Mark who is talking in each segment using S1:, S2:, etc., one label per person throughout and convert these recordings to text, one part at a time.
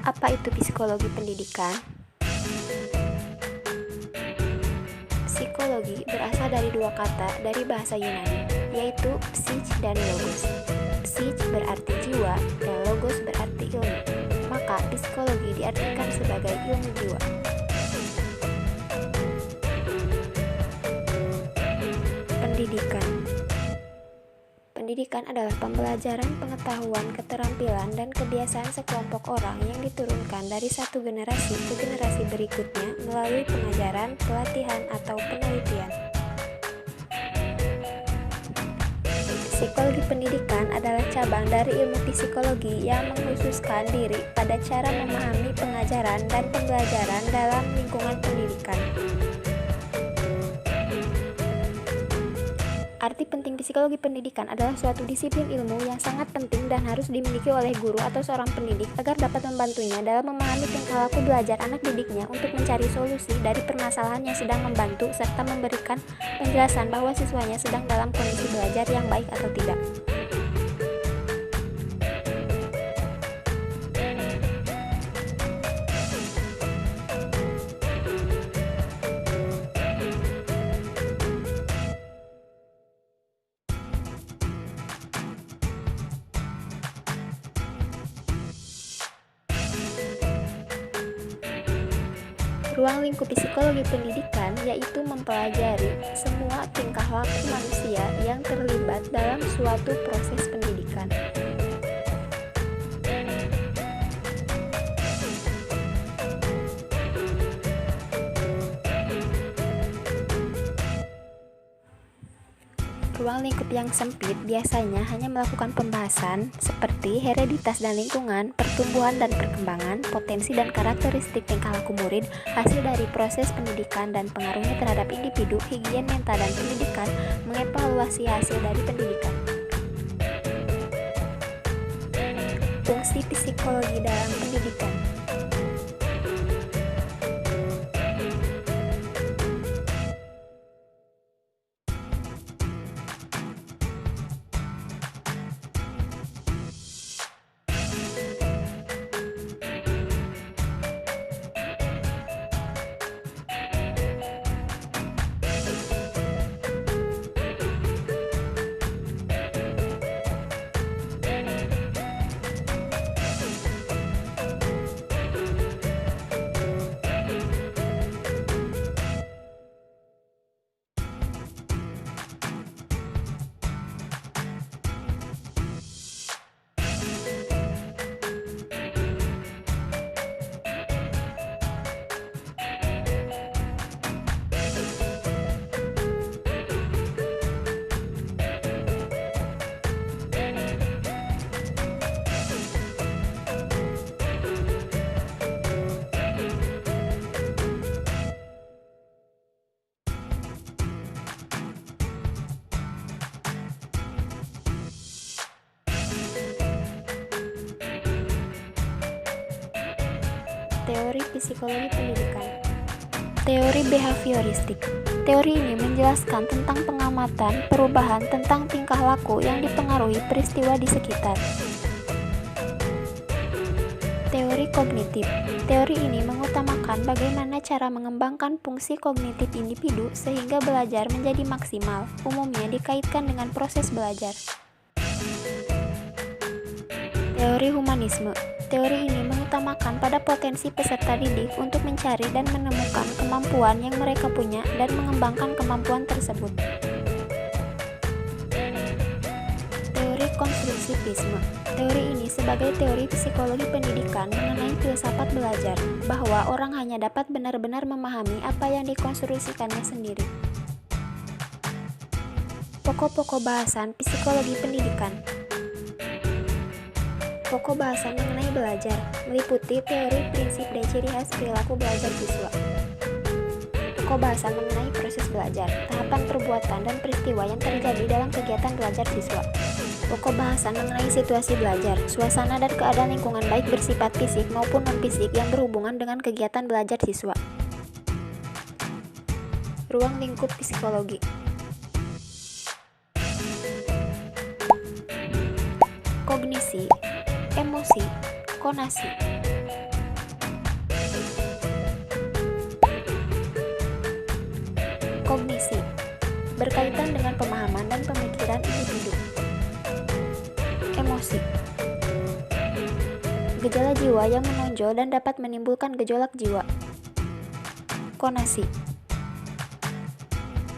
S1: Apa itu psikologi pendidikan? Psikologi berasal dari dua kata dari bahasa Yunani, yaitu psyche dan logos. Psyche berarti jiwa dan logos berarti ilmu. Maka psikologi diartikan sebagai ilmu jiwa. Pendidikan. Pendidikan adalah pembelajaran, pengetahuan, keterampilan, dan kebiasaan sekelompok orang yang diturunkan dari satu generasi ke generasi berikutnya melalui pengajaran, pelatihan, atau penelitian. Psikologi pendidikan adalah cabang dari ilmu psikologi yang mengkhususkan diri pada cara memahami pengajaran dan pembelajaran dalam lingkungan pendidikan. Arti penting psikologi pendidikan adalah suatu disiplin ilmu yang sangat penting dan harus dimiliki oleh guru atau seorang pendidik agar dapat membantunya dalam memahami tingkah laku belajar anak didiknya untuk mencari solusi dari permasalahan yang sedang membantu serta memberikan penjelasan bahwa siswanya sedang dalam kondisi belajar yang baik atau tidak. Ruang lingkup psikologi pendidikan yaitu mempelajari semua tingkah laku manusia yang terlibat dalam suatu proses pendidikan. Ruang lingkup yang sempit biasanya hanya melakukan pembahasan seperti hereditas dan lingkungan, pertumbuhan dan perkembangan, potensi dan karakteristik tingkah laku murid, hasil dari proses pendidikan dan pengaruhnya terhadap individu, higien mental dan pendidikan, mengevaluasi hasil dari pendidikan. Fungsi psikologi dalam pendidikan. Teori psikologi pendidikan. Teori behavioristik. Teori ini menjelaskan tentang pengamatan perubahan tentang tingkah laku yang dipengaruhi peristiwa di sekitar. Teori kognitif. Teori ini mengutamakan bagaimana cara mengembangkan fungsi kognitif individu sehingga belajar menjadi maksimal, umumnya dikaitkan dengan proses belajar. Teori humanisme. Teori ini mengutamakan pada potensi peserta didik untuk mencari dan menemukan kemampuan yang mereka punya dan mengembangkan kemampuan tersebut. Teori konstruktivisme. Teori ini sebagai teori psikologi pendidikan mengenai filsafat belajar, bahwa orang hanya dapat benar-benar memahami apa yang dikonstruksikannya sendiri. Pokok-pokok bahasan psikologi pendidikan. Pokok bahasan mengenai belajar meliputi teori, prinsip, dan ciri khas perilaku belajar siswa. Pokok bahasan mengenai proses belajar, tahapan perbuatan, dan peristiwa yang terjadi dalam kegiatan belajar siswa. Pokok bahasan mengenai situasi belajar, suasana dan keadaan lingkungan baik bersifat fisik maupun non-fisik yang berhubungan dengan kegiatan belajar siswa. Ruang lingkup psikologi. Kognisi, emosi, konasi. berkaitan dengan pemahaman dan pemikiran individu. Emosi. Gejala jiwa yang menonjol dan dapat menimbulkan gejolak jiwa. Konasi.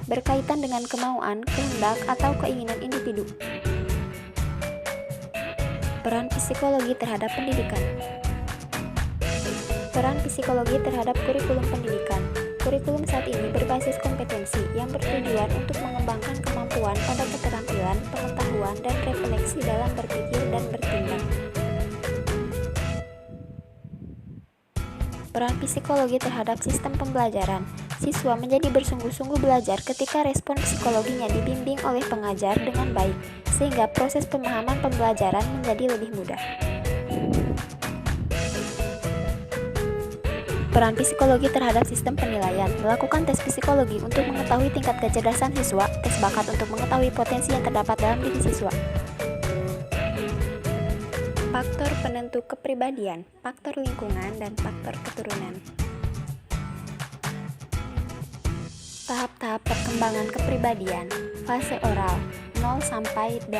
S1: Berkaitan dengan kemauan, kehendak, atau keinginan individu. Peran psikologi terhadap pendidikan. Peran psikologi terhadap kurikulum pendidikan. Kurikulum saat ini berbasis kompetensi yang bertujuan untuk mengembangkan kemampuan pada keterampilan, pengetahuan, dan refleksi dalam berpikir dan bertindak. Peran psikologi terhadap sistem pembelajaran. Siswa menjadi bersungguh-sungguh belajar ketika respon psikologinya dibimbing oleh pengajar dengan baik, sehingga proses pemahaman pembelajaran menjadi lebih mudah. Peran psikologi terhadap sistem penilaian. Melakukan tes psikologi untuk mengetahui tingkat kecerdasan siswa, tes bakat untuk mengetahui potensi yang terdapat dalam diri siswa. Faktor penentu kepribadian, faktor lingkungan, dan faktor keturunan. Tahap-tahap perkembangan kepribadian. Fase oral, 0-18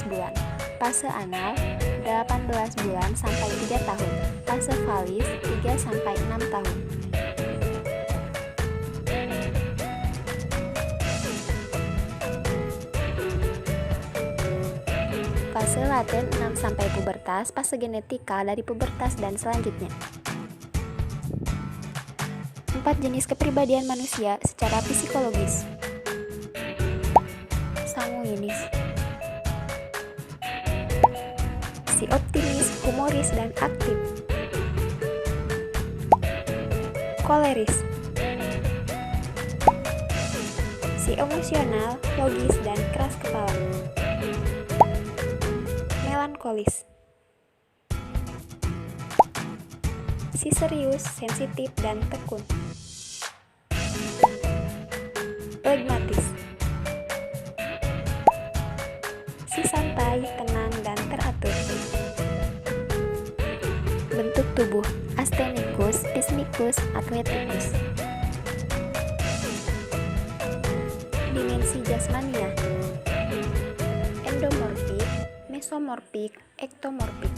S1: bulan. Fase anal, 18 bulan sampai 3 tahun. Fase valis, 3-6 tahun. Fase laten 6 sampai pubertas, fase genetika dari pubertas dan selanjutnya. 4 jenis kepribadian manusia secara psikologis. Sanguinis. Si optimis, humoris, dan aktif. Koleris. Si emosional, logis, dan keras kepala. Melankolis. Si serius, sensitif, dan tekun. Flegmatis. Si santai, tenang, dan teratur. Bentuk tubuh: astenikus, pismikus, atleticus. Dimensi jasmania: endomorfik, mesomorfik, ektomorfik.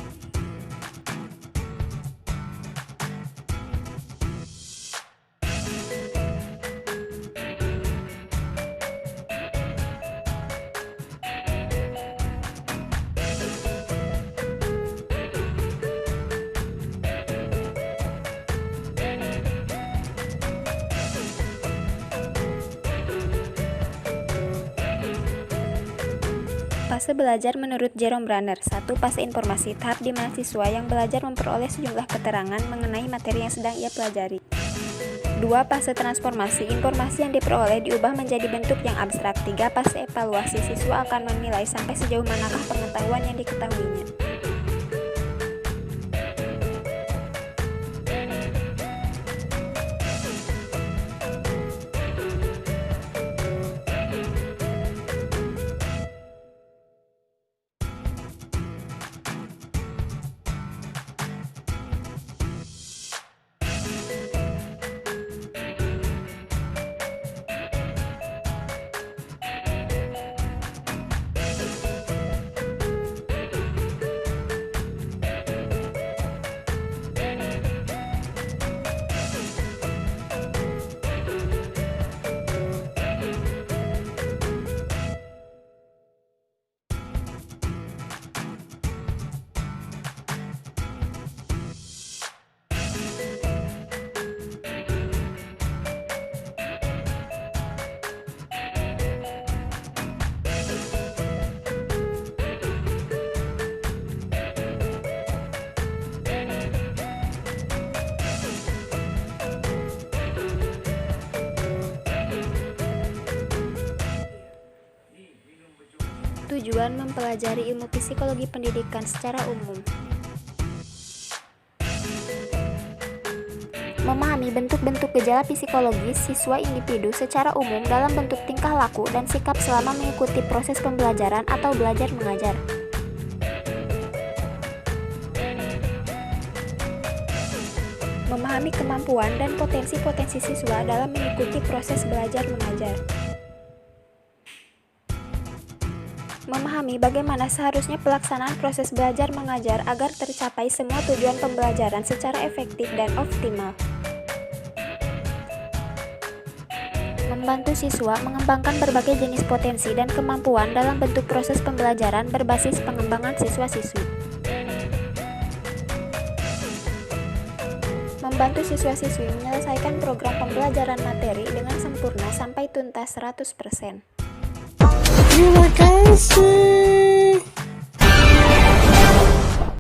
S1: Fase belajar menurut Jerome Bruner. 1. Fase informasi, tahap di mana siswa yang belajar memperoleh sejumlah keterangan mengenai materi yang sedang ia pelajari. 2. Fase transformasi, informasi yang diperoleh diubah menjadi bentuk yang abstrak. 3. Fase evaluasi, siswa akan menilai sampai sejauh manakah pengetahuan yang diketahuinya. Tujuan mempelajari ilmu psikologi pendidikan secara umum. Memahami bentuk-bentuk gejala psikologis siswa individu secara umum dalam bentuk tingkah laku dan sikap selama mengikuti proses pembelajaran atau belajar mengajar. Memahami kemampuan dan potensi-potensi siswa dalam mengikuti proses belajar mengajar. memahami bagaimana seharusnya pelaksanaan proses belajar mengajar agar tercapai semua tujuan pembelajaran secara efektif dan optimal. Membantu siswa mengembangkan berbagai jenis potensi dan kemampuan dalam bentuk proses pembelajaran berbasis pengembangan siswa-siswi. Membantu siswa-siswi menyelesaikan program pembelajaran materi dengan sempurna sampai tuntas 100%.
S2: Terima kasih.